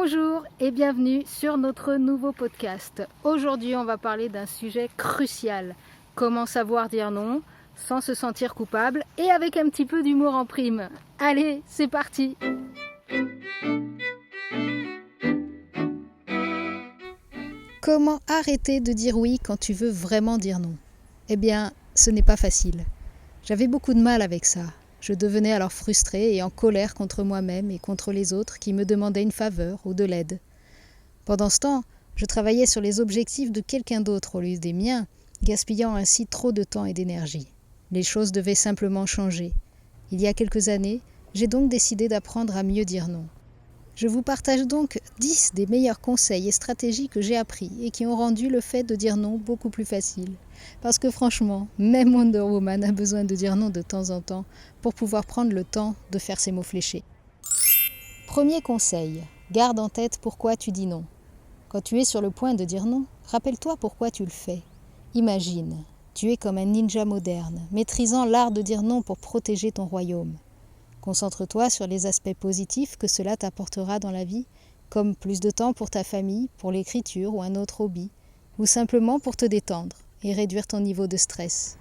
Bonjour et bienvenue sur notre nouveau podcast. Aujourd'hui, on va parler d'un sujet crucial. Comment savoir dire non sans se sentir coupable et avec un petit peu d'humour en prime. Allez, c'est parti! Comment arrêter de dire oui quand tu veux vraiment dire non? Eh bien, ce n'est pas facile. J'avais beaucoup de mal avec ça. Je devenais alors frustrée et en colère contre moi-même et contre les autres qui me demandaient une faveur ou de l'aide. Pendant ce temps, je travaillais sur les objectifs de quelqu'un d'autre au lieu des miens, gaspillant ainsi trop de temps et d'énergie. Les choses devaient simplement changer. Il y a quelques années, j'ai donc décidé d'apprendre à mieux dire non. Je vous partage donc 10 des meilleurs conseils et stratégies que j'ai appris et qui ont rendu le fait de dire non beaucoup plus facile. Parce que franchement, même Wonder Woman a besoin de dire non de temps en temps pour pouvoir prendre le temps de faire ses mots fléchés. Premier conseil, garde en tête pourquoi tu dis non. Quand tu es sur le point de dire non, rappelle-toi pourquoi tu le fais. Imagine, tu es comme un ninja moderne, maîtrisant l'art de dire non pour protéger ton royaume. Concentre-toi sur les aspects positifs que cela t'apportera dans la vie, comme plus de temps pour ta famille, pour l'écriture ou un autre hobby, ou simplement pour te détendre et réduire ton niveau de stress.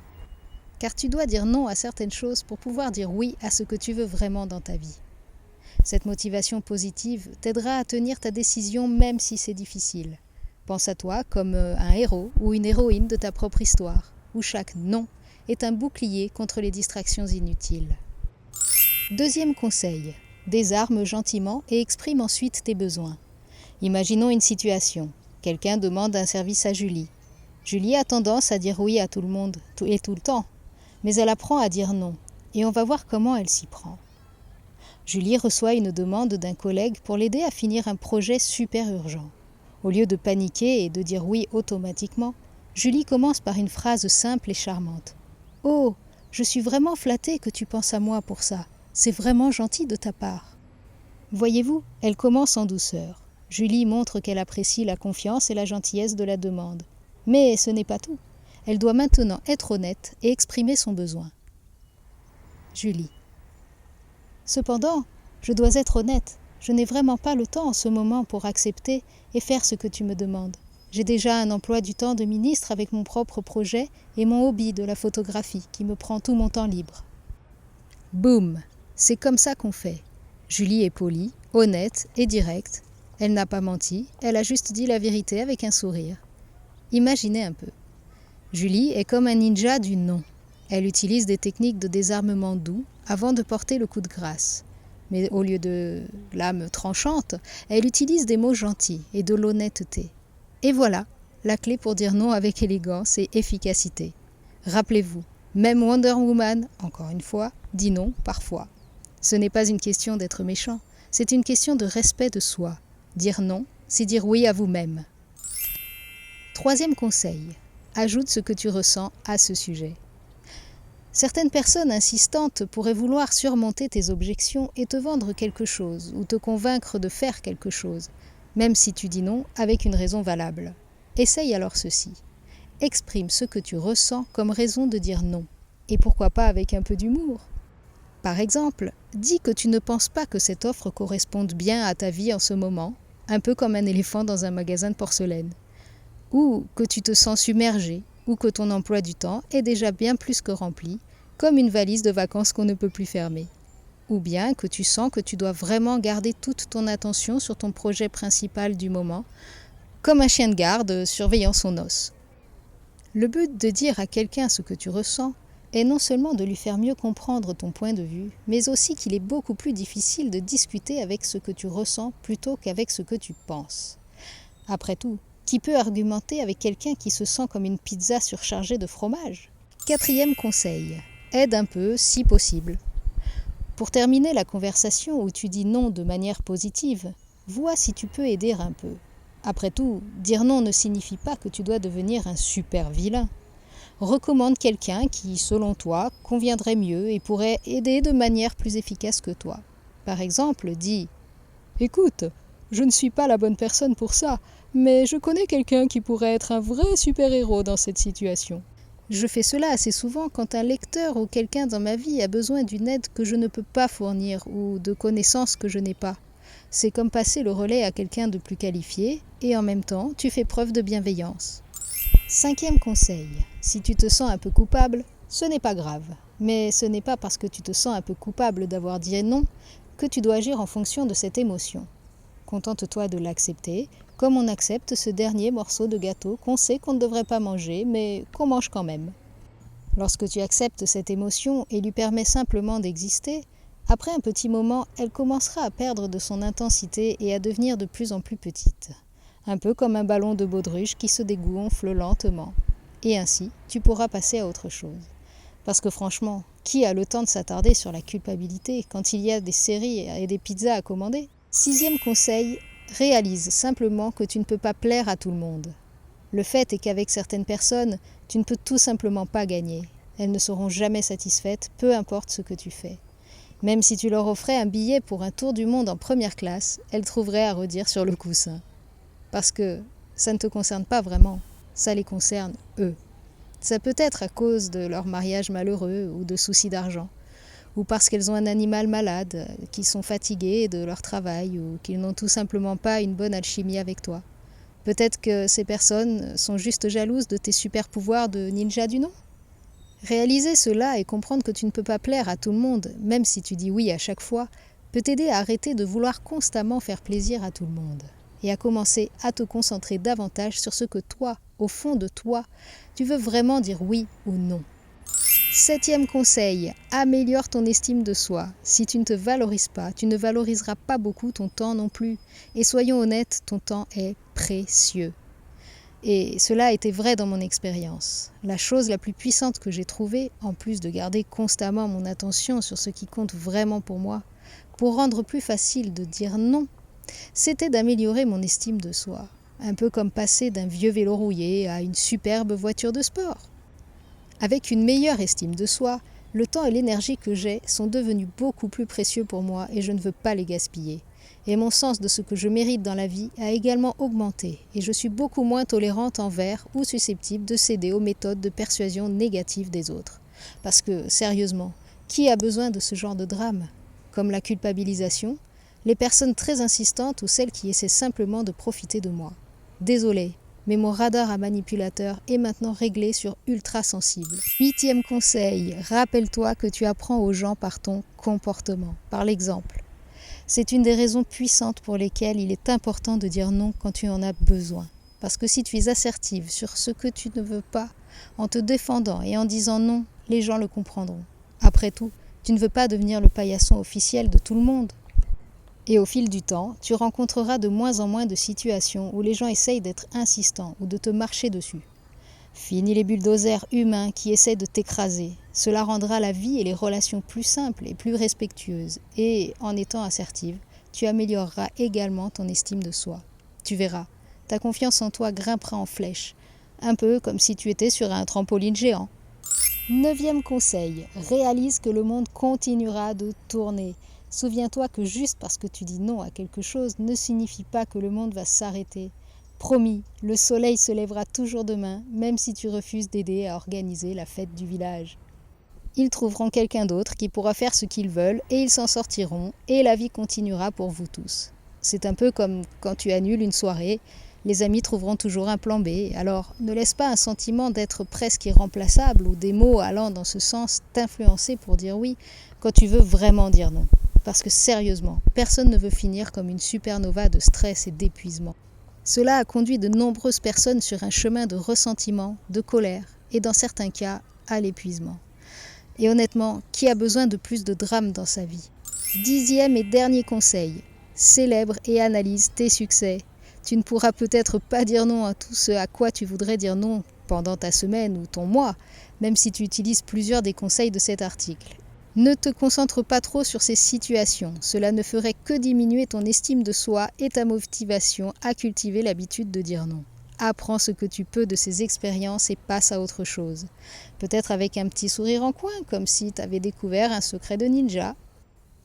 Car tu dois dire non à certaines choses pour pouvoir dire oui à ce que tu veux vraiment dans ta vie. Cette motivation positive t'aidera à tenir ta décision même si c'est difficile. Pense à toi comme un héros ou une héroïne de ta propre histoire, où chaque non est un bouclier contre les distractions inutiles. Deuxième conseil, désarme gentiment et exprime ensuite tes besoins. Imaginons une situation. Quelqu'un demande un service à Julie. Julie a tendance à dire oui à tout le monde et tout le temps, mais elle apprend à dire non, et on va voir comment elle s'y prend. Julie reçoit une demande d'un collègue pour l'aider à finir un projet super urgent. Au lieu de paniquer et de dire oui automatiquement, Julie commence par une phrase simple et charmante. « Oh, je suis vraiment flattée que tu penses à moi pour ça. C'est vraiment gentil de ta part. » Voyez-vous, elle commence en douceur. Julie montre qu'elle apprécie la confiance et la gentillesse de la demande. Mais ce n'est pas tout. Elle doit maintenant être honnête et exprimer son besoin. Julie. Cependant, je dois être honnête. Je n'ai vraiment pas le temps en ce moment pour accepter et faire ce que tu me demandes. J'ai déjà un emploi du temps de ministre avec mon propre projet et mon hobby de la photographie qui me prend tout mon temps libre. Boum! C'est comme ça qu'on fait. Julie est polie, honnête et directe. Elle n'a pas menti, elle a juste dit la vérité avec un sourire. Imaginez un peu. Julie est comme un ninja du non. Elle utilise des techniques de désarmement doux avant de porter le coup de grâce. Mais au lieu de lame tranchante, elle utilise des mots gentils et de l'honnêteté. Et voilà, la clé pour dire non avec élégance et efficacité. Rappelez-vous, même Wonder Woman, encore une fois, dit non parfois. Ce n'est pas une question d'être méchant, c'est une question de respect de soi. Dire non, c'est dire oui à vous-même. Troisième conseil, ajoute ce que tu ressens à ce sujet. Certaines personnes insistantes pourraient vouloir surmonter tes objections et te vendre quelque chose ou te convaincre de faire quelque chose, même si tu dis non avec une raison valable. Essaye alors ceci. Exprime ce que tu ressens comme raison de dire non, et pourquoi pas avec un peu d'humour. Par exemple, dis que tu ne penses pas que cette offre corresponde bien à ta vie en ce moment, un peu comme un éléphant dans un magasin de porcelaine. Ou que tu te sens submergé, ou que ton emploi du temps est déjà bien plus que rempli, comme une valise de vacances qu'on ne peut plus fermer. Ou bien que tu sens que tu dois vraiment garder toute ton attention sur ton projet principal du moment, comme un chien de garde surveillant son os. Le but de dire à quelqu'un ce que tu ressens est non seulement de lui faire mieux comprendre ton point de vue, mais aussi qu'il est beaucoup plus difficile de discuter avec ce que tu ressens plutôt qu'avec ce que tu penses. Après tout, qui peut argumenter avec quelqu'un qui se sent comme une pizza surchargée de fromage? Quatrième conseil, aide un peu si possible. Pour terminer la conversation où tu dis non de manière positive, vois si tu peux aider un peu. Après tout, dire non ne signifie pas que tu dois devenir un super vilain. Recommande quelqu'un qui, selon toi, conviendrait mieux et pourrait aider de manière plus efficace que toi. Par exemple, dis « Écoute, je ne suis pas la bonne personne pour ça, mais je connais quelqu'un qui pourrait être un vrai super-héros dans cette situation. Je fais cela assez souvent quand un lecteur ou quelqu'un dans ma vie a besoin d'une aide que je ne peux pas fournir ou de connaissances que je n'ai pas. C'est comme passer le relais à quelqu'un de plus qualifié et en même temps, tu fais preuve de bienveillance. 5e conseil, si tu te sens un peu coupable, ce n'est pas grave. Mais ce n'est pas parce que tu te sens un peu coupable d'avoir dit non que tu dois agir en fonction de cette émotion. Contente-toi de l'accepter, comme on accepte ce dernier morceau de gâteau qu'on sait qu'on ne devrait pas manger, mais qu'on mange quand même. Lorsque tu acceptes cette émotion et lui permets simplement d'exister, après un petit moment, elle commencera à perdre de son intensité et à devenir de plus en plus petite. Un peu comme un ballon de baudruche qui se dégonfle lentement. Et ainsi, tu pourras passer à autre chose. Parce que franchement, qui a le temps de s'attarder sur la culpabilité quand il y a des séries et des pizzas à commander ? 6e conseil, réalise simplement que tu ne peux pas plaire à tout le monde. Le fait est qu'avec certaines personnes, tu ne peux tout simplement pas gagner. Elles ne seront jamais satisfaites, peu importe ce que tu fais. Même si tu leur offrais un billet pour un tour du monde en première classe, elles trouveraient à redire sur le coussin. Parce que ça ne te concerne pas vraiment, ça les concerne eux. Ça peut être à cause de leur mariage malheureux ou de soucis d'argent, ou parce qu'elles ont un animal malade, qu'ils sont fatigués de leur travail ou qu'ils n'ont tout simplement pas une bonne alchimie avec toi. Peut-être que ces personnes sont juste jalouses de tes super pouvoirs de ninja du nom. Réaliser cela et comprendre que tu ne peux pas plaire à tout le monde, même si tu dis oui à chaque fois, peut t'aider à arrêter de vouloir constamment faire plaisir à tout le monde et à commencer à te concentrer davantage sur ce que toi, au fond de toi, tu veux vraiment dire oui ou non. 7e conseil, améliore ton estime de soi. Si tu ne te valorises pas, tu ne valoriseras pas beaucoup ton temps non plus. Et soyons honnêtes, ton temps est précieux. Et cela a été vrai dans mon expérience. La chose la plus puissante que j'ai trouvée, en plus de garder constamment mon attention sur ce qui compte vraiment pour moi, pour rendre plus facile de dire non, c'était d'améliorer mon estime de soi. Un peu comme passer d'un vieux vélo rouillé à une superbe voiture de sport. Avec une meilleure estime de soi, le temps et l'énergie que j'ai sont devenus beaucoup plus précieux pour moi et je ne veux pas les gaspiller. Et mon sens de ce que je mérite dans la vie a également augmenté et je suis beaucoup moins tolérante envers ou susceptible de céder aux méthodes de persuasion négatives des autres. Parce que, sérieusement, qui a besoin de ce genre de drame ? Comme la culpabilisation, les personnes très insistantes ou celles qui essaient simplement de profiter de moi. Désolée, mais mon radar à manipulateur est maintenant réglé sur ultra sensible. 8e conseil, rappelle-toi que tu apprends aux gens par ton comportement, par l'exemple. C'est une des raisons puissantes pour lesquelles il est important de dire non quand tu en as besoin. Parce que si tu es assertive sur ce que tu ne veux pas, en te défendant et en disant non, les gens le comprendront. Après tout, tu ne veux pas devenir le paillasson officiel de tout le monde. Et au fil du temps, tu rencontreras de moins en moins de situations où les gens essayent d'être insistants ou de te marcher dessus. Fini les bulldozers humains qui essaient de t'écraser. Cela rendra la vie et les relations plus simples et plus respectueuses. Et, en étant assertive, tu amélioreras également ton estime de soi. Tu verras, ta confiance en toi grimpera en flèche, un peu comme si tu étais sur un trampoline géant. 9e conseil, réalise que le monde continuera de tourner. Souviens-toi que juste parce que tu dis non à quelque chose ne signifie pas que le monde va s'arrêter. Promis, le soleil se lèvera toujours demain, même si tu refuses d'aider à organiser la fête du village. Ils trouveront quelqu'un d'autre qui pourra faire ce qu'ils veulent et ils s'en sortiront et la vie continuera pour vous tous. C'est un peu comme quand tu annules une soirée, les amis trouveront toujours un plan B. Alors ne laisse pas un sentiment d'être presque irremplaçable ou des mots allant dans ce sens t'influencer pour dire oui quand tu veux vraiment dire non. Parce que sérieusement, personne ne veut finir comme une supernova de stress et d'épuisement. Cela a conduit de nombreuses personnes sur un chemin de ressentiment, de colère et dans certains cas, à l'épuisement. Et honnêtement, qui a besoin de plus de drame dans sa vie ? 10e et dernier conseil, célèbre et analyse tes succès. Tu ne pourras peut-être pas dire non à tout ce à quoi tu voudrais dire non pendant ta semaine ou ton mois, même si tu utilises plusieurs des conseils de cet article. Ne te concentre pas trop sur ces situations, cela ne ferait que diminuer ton estime de soi et ta motivation à cultiver l'habitude de dire non. Apprends ce que tu peux de ces expériences et passe à autre chose. Peut-être avec un petit sourire en coin, comme si tu avais découvert un secret de ninja.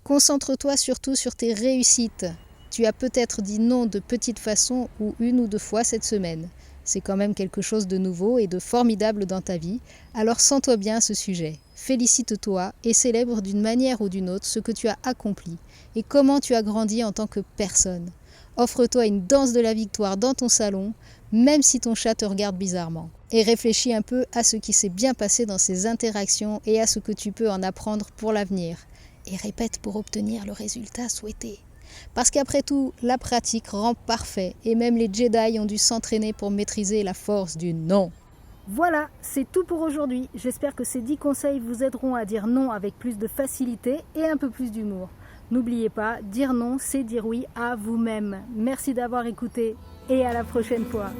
Concentre-toi surtout sur tes réussites. Tu as peut-être dit non de petite façon ou une ou deux fois cette semaine. C'est quand même quelque chose de nouveau et de formidable dans ta vie, alors sens-toi bien à ce sujet. Félicite-toi et célèbre d'une manière ou d'une autre ce que tu as accompli et comment tu as grandi en tant que personne. Offre-toi une danse de la victoire dans ton salon, même si ton chat te regarde bizarrement. Et réfléchis un peu à ce qui s'est bien passé dans ces interactions et à ce que tu peux en apprendre pour l'avenir. Et répète pour obtenir le résultat souhaité. Parce qu'après tout, la pratique rend parfait et même les Jedi ont dû s'entraîner pour maîtriser la force du non. Voilà, c'est tout pour aujourd'hui. J'espère que ces 10 conseils vous aideront à dire non avec plus de facilité et un peu plus d'humour. N'oubliez pas, dire non, c'est dire oui à vous-même. Merci d'avoir écouté et à la prochaine fois.